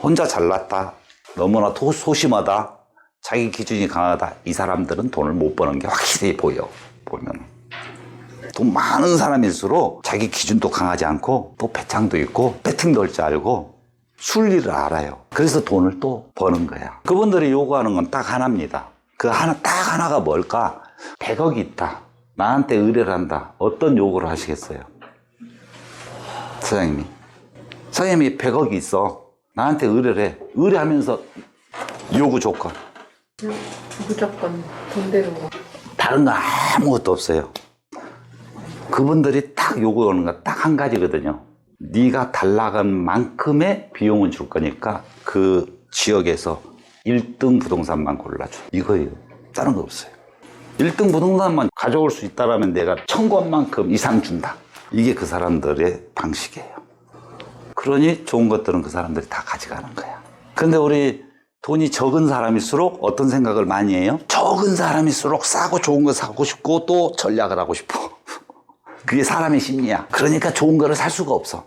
혼자 잘났다, 너무나 소심하다, 자기 기준이 강하다, 이 사람들은 돈을 못 버는 게 확실히 보여. 보면 돈 많은 사람일수록 자기 기준도 강하지 않고 또 배짱도 있고 배팅도 할 줄 알고 순리를 알아요. 그래서 돈을 또 버는 거야. 그분들이 요구하는 건 딱 하나입니다. 그 하나, 딱 하나가 뭘까? 100억이 있다, 나한테 의뢰를 한다. 어떤 요구를 하시겠어요? 사장님이 100억이 있어, 나한테 의뢰를 해. 의뢰하면서 요구 조건, 무조건 돈 되는 거. 다른 거 아무것도 없어요. 그분들이 딱 요구하는 거 딱 한 가지거든요. 네가 달라간 만큼의 비용은 줄 거니까 그 지역에서 1등 부동산만 골라줘. 이거예요. 다른 거 없어요. 1등 부동산만 가져올 수 있다면 내가 청구한만큼 이상 준다. 이게 그 사람들의 방식이에요. 그러니 좋은 것들은 그 사람들이 다 가져가는 거야. 근데 우리 돈이 적은 사람일수록 어떤 생각을 많이 해요? 적은 사람일수록 싸고 좋은 거 사고 싶고 또 전략을 하고 싶어. 그게 사람의 심리야. 그러니까 좋은 거를 살 수가 없어.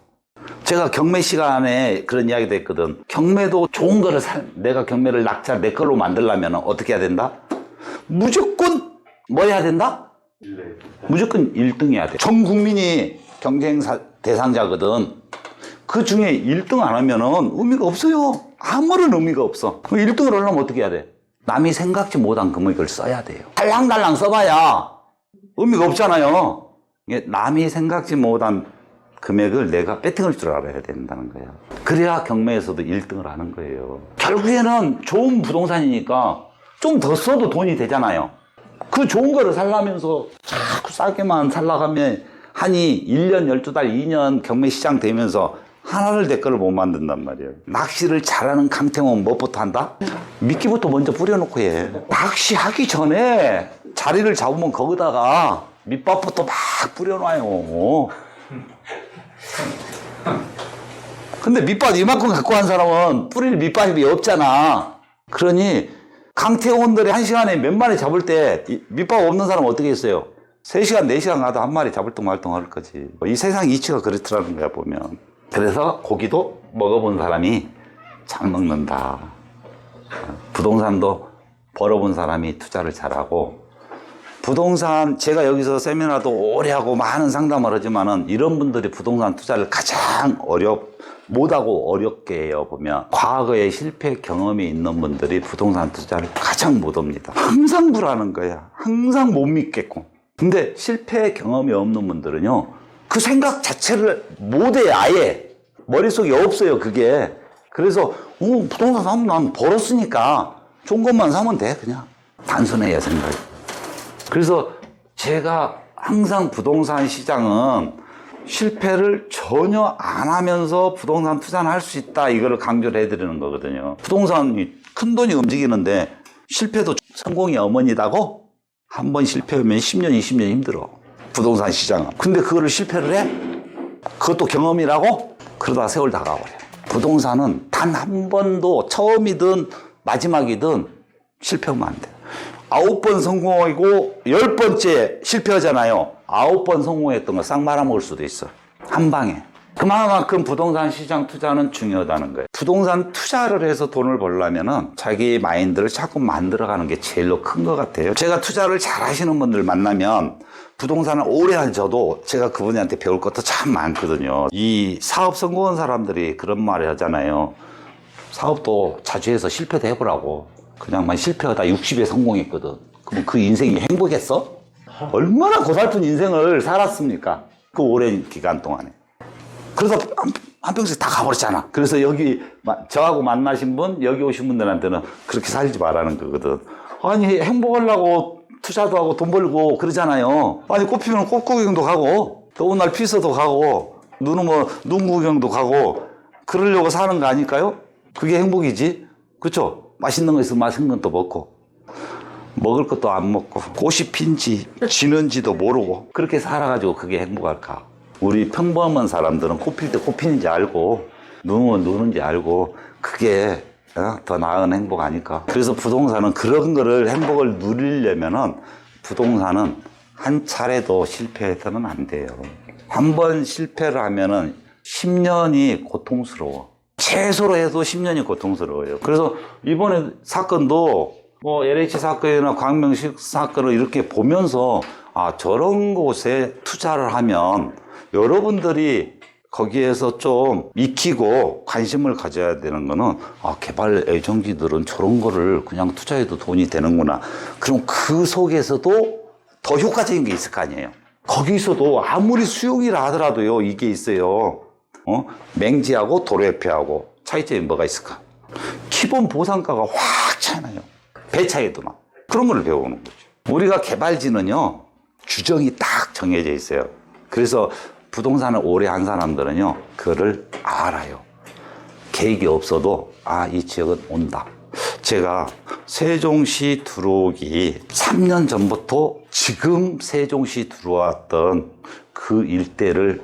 제가 경매 시간에 그런 이야기도 했거든. 경매도 좋은 거를 내가 경매를 낙찰 내 걸로 만들려면 어떻게 해야 된다? 무조건 뭐 해야 된다? 무조건 1등 해야 돼. 전 국민이 경쟁 대상자거든. 그 중에 1등 안 하면은 의미가 없어요. 아무런 의미가 없어. 그럼 1등을 하려면 어떻게 해야 돼? 남이 생각지 못한 금액을 써야 돼요. 달랑달랑 써봐야 의미가 없잖아요. 남이 생각지 못한 금액을 내가 배팅할 줄 알아야 된다는 거야. 그래야 경매에서도 1등을 하는 거예요. 결국에는 좋은 부동산이니까 좀 더 써도 돈이 되잖아요. 그 좋은 거를 살라면서 자꾸 싸게만 살라고 하면 한이 1년, 12달, 2년 경매 시장 되면서 하나를 내 거를 못 만든단 말이에요. 낚시를 잘하는 강태공은 무엇부터 한다? 미끼부터 먼저 뿌려놓고 해. 낚시하기 전에 자리를 잡으면 거기다가 밑밥부터 막 뿌려놔요. 근데 밑밥 이만큼 갖고 간 사람은 뿌릴 밑밥이 없잖아. 그러니 강태공원들이 한 시간에 몇 마리 잡을 때 밑밥 없는 사람은 어떻게 했어요? 3시간, 4시간 가도 한 마리 잡을 동 말동 할 거지. 이 세상 이치가 그렇더라는 거야, 보면. 그래서 고기도 먹어본 사람이 잘 먹는다. 부동산도 벌어본 사람이 투자를 잘하고, 부동산, 제가 여기서 세미나도 오래 하고 많은 상담을 하지만은 이런 분들이 부동산 투자를 가장 못하고 어렵게 해요. 보면 과거에 실패 경험이 있는 분들이 부동산 투자를 가장 못합니다. 항상 불하는 거야. 항상 못 믿겠고. 근데 실패 경험이 없는 분들은요, 그 생각 자체를 못해. 아예 머릿속에 없어요, 그게. 그래서 부동산 사면 난 벌었으니까 좋은 것만 사면 돼. 그냥 단순해요, 생각이. 그래서 제가 항상 부동산 시장은 실패를 전혀 안 하면서 부동산 투자는 할 수 있다, 이거를 강조를 해드리는 거거든요. 부동산이 큰 돈이 움직이는데 실패도 성공의 어머니다고? 한 번 실패하면 10년, 20년 힘들어, 부동산 시장은. 근데 그거를 실패를 해? 그것도 경험이라고? 그러다 세월 다 가버려. 부동산은 단 한 번도 처음이든 마지막이든 실패하면 안 돼. 9번 성공하고 10번째 실패하잖아요. 9번 성공했던 거 싹 말아먹을 수도 있어, 한 방에. 그만큼 부동산 시장 투자는 중요하다는 거예요. 부동산 투자를 해서 돈을 벌려면은 자기 마인드를 자꾸 만들어가는 게 제일로 큰 것 같아요. 제가 투자를 잘 하시는 분들 만나면 부동산을 오래 하셔도 제가 그분한테 배울 것도 참 많거든요. 이 사업 성공한 사람들이 그런 말을 하잖아요. 사업도 자주 해서 실패도 해보라고. 그냥만 실패하다 60에 성공했거든. 그럼 그 인생이 행복했어? 얼마나 고달픈 인생을 살았습니까? 그 오랜 기간 동안에. 그래서 한평생 다 가버렸잖아. 그래서 여기 저하고 만나신 분, 여기 오신 분들한테는 그렇게 살지 말라는 거거든. 아니, 행복하려고 투자도 하고 돈 벌고 그러잖아요. 아니, 꽃 피면 꽃 구경도 가고, 더운 날 피서도 가고, 눈 오면 눈 구경도 가고, 그러려고 사는 거 아닐까요? 그게 행복이지. 그쵸? 맛있는 거 있으면 맛있는 건 또 먹고, 먹을 것도 안 먹고, 꽃이 핀지 지는지도 모르고 그렇게 살아가지고 그게 행복할까? 우리 평범한 사람들은 꽃 필 때 꽃 피는지 알고, 누우면 누는지 알고, 그게 더 나은 행복 아닐까? 그래서 부동산은 그런 거를, 행복을 누리려면은 부동산은 한 차례도 실패해서는 안 돼요. 한 번 실패를 하면은 10년이 고통스러워. 최소로 해도 10년이 고통스러워요. 그래서 이번에 사건도 뭐 LH 사건이나 광명식 사건을 이렇게 보면서 아, 저런 곳에 투자를 하면 여러분들이 거기에서 좀 익히고 관심을 가져야 되는 거는 아, 개발 애정지들은 저런 거를 그냥 투자해도 돈이 되는구나. 그럼 그 속에서도 더 효과적인 게 있을 거 아니에요. 거기서도 아무리 수용이라 하더라도요, 이게 있어요. 맹지하고 도로협회하고 차이점이 뭐가 있을까? 기본 보상가가 확 차이나요. 배 차이도 나. 그런 걸 배우는 거죠. 우리가 개발지는요, 규정이 딱 정해져 있어요. 그래서 부동산을 오래 한 사람들은요, 그거를 알아요. 계획이 없어도, 아, 이 지역은 온다. 제가 세종시 들어오기 3년 전부터 지금 세종시 들어왔던 그 일대를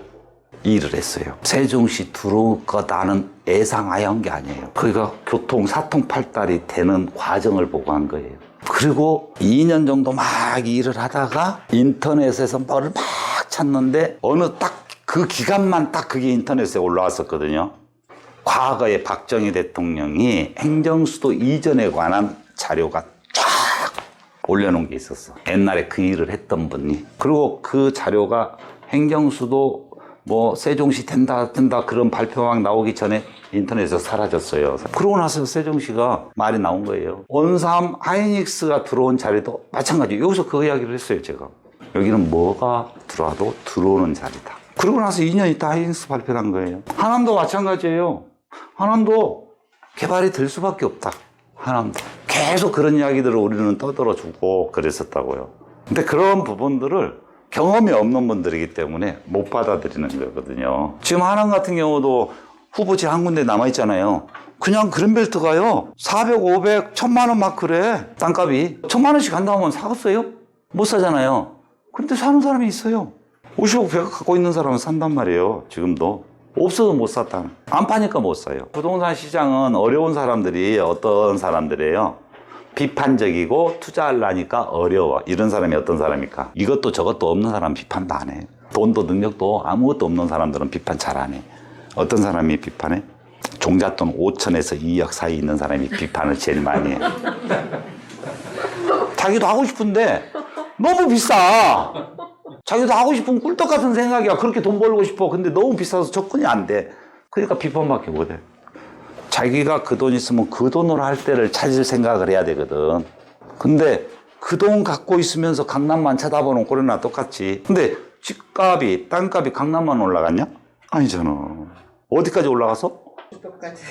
일을 했어요. 세종시 들어올 거다는 예상하에 한 게 아니에요. 거기가 교통 사통팔달이 되는 과정을 보고 한 거예요. 그리고 2년 정도 막 일을 하다가 인터넷에서 뭐를 막 찾는데 어느 딱 그 기간만 딱 그게 인터넷에 올라왔었거든요. 과거에 박정희 대통령이 행정수도 이전에 관한 자료가 쫙 올려놓은 게 있었어. 옛날에 그 일을 했던 분이. 그리고 그 자료가 행정수도 뭐 세종시 된다 그런 발표가 막 나오기 전에 인터넷에서 사라졌어요. 그러고 나서 세종시가 말이 나온 거예요. 원삼 하이닉스가 들어온 자리도 마찬가지예요. 여기서 그 이야기를 했어요, 제가. 여기는 뭐가 들어와도 들어오는 자리다. 그러고 나서 2년 있다 하이닉스 발표한 거예요. 하남도 마찬가지예요. 하남도 개발이 될 수밖에 없다. 하남도. 계속 그런 이야기들을 우리는 떠들어주고 그랬었다고요. 근데 그런 부분들을 경험이 없는 분들이기 때문에 못 받아들이는 거거든요. 지금 하남 같은 경우도 후보지 한 군데 남아있잖아요. 그냥 그린벨트가요, 400, 500, 1000만 원 막 그래. 땅값이. 1000만 원씩 간다 하면 사겠어요? 못 사잖아요. 그런데 사는 사람이 있어요. 50억 100억 갖고 있는 사람은 산단 말이에요. 지금도. 없어도 못 샀다. 안 파니까 못 사요. 부동산 시장은 어려운 사람들이 어떤 사람들이에요? 비판적이고 투자하려니까 어려워. 이런 사람이 어떤 사람입니까? 이것도 저것도 없는 사람 비판도 안 해. 돈도 능력도 아무것도 없는 사람들은 비판 잘 안 해. 어떤 사람이 비판해? 종잣돈 5천에서 2억 사이 있는 사람이 비판을 제일 많이 해. 자기도 하고 싶은데 너무 비싸. 자기도 하고 싶은 꿀떡 같은 생각이야. 그렇게 돈 벌고 싶어. 근데 너무 비싸서 접근이 안 돼. 그러니까 비판밖에 못 해. 자기가 그 돈 있으면 그 돈으로 할 때를 찾을 생각을 해야 되거든. 근데 그 돈 갖고 있으면서 강남만 쳐다보는 꼴이나 똑같지. 근데 집값이, 땅값이 강남만 올라갔냐? 아니잖아. 어디까지 올라갔어? 수도까지.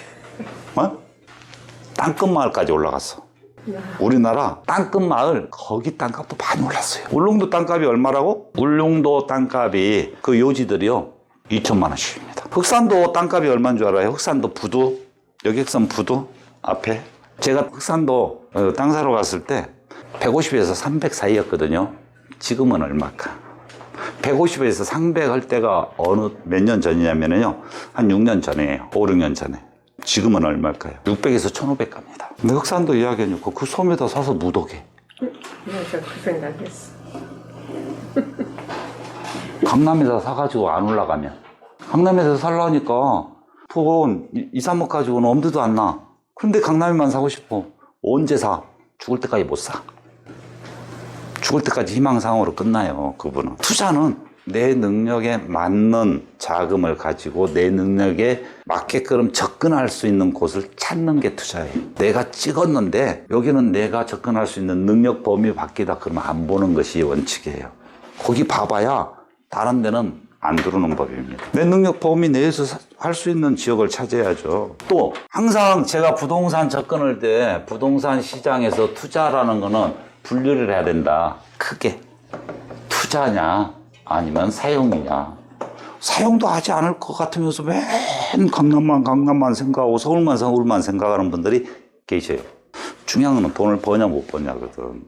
어? 땅끝 마을까지 올라갔어. 우리나라 땅끝 마을, 거기 땅값도 많이 올랐어요. 울릉도 땅값이 얼마라고? 울릉도 땅값이 그 요지들이요, 2천만 원씩입니다. 흑산도 땅값이 얼마인 줄 알아요? 흑산도 부두, 여객선 부두 앞에. 제가 흑산도 땅 사러 갔을 때 150에서 300 사이였거든요. 지금은 얼마일까? 150에서 300 할 때가 어느 몇 년 전이냐면요, 한 6년 전이에요. 5, 6년 전에. 지금은 얼마일까요? 600에서 1500 갑니다. 근데 흑산도 이야기해놓고 그 섬에다 사서 무더게. 저 그 생각했어. 강남에다 사가지고 안 올라가면. 강남에서 살라니까 돈 2, 3억 가지고는 엄두도 안 나. 근데 강남에만 사고 싶어. 언제 사? 죽을 때까지 못 사. 죽을 때까지 희망사항으로 끝나요, 그분은. 투자는 내 능력에 맞는 자금을 가지고 내 능력에 맞게끔 접근할 수 있는 곳을 찾는 게 투자예요. 내가 찍었는데 여기는 내가 접근할 수 있는 능력 범위 밖이다 그러면 안 보는 것이 원칙이에요. 거기 봐봐야 다른 데는 안 들어오는 법입니다. 내 능력 범위 내에서 할 수 있는 지역을 찾아야죠. 또 항상 제가 부동산 접근할 때 부동산 시장에서 투자라는 거는 분류를 해야 된다. 크게. 투자냐 아니면 사용이냐. 사용도 하지 않을 것 같으면서 맨 강남만 생각하고 서울만 생각하는 분들이 계셔요. 중요한 건 돈을 버냐 못 버냐거든.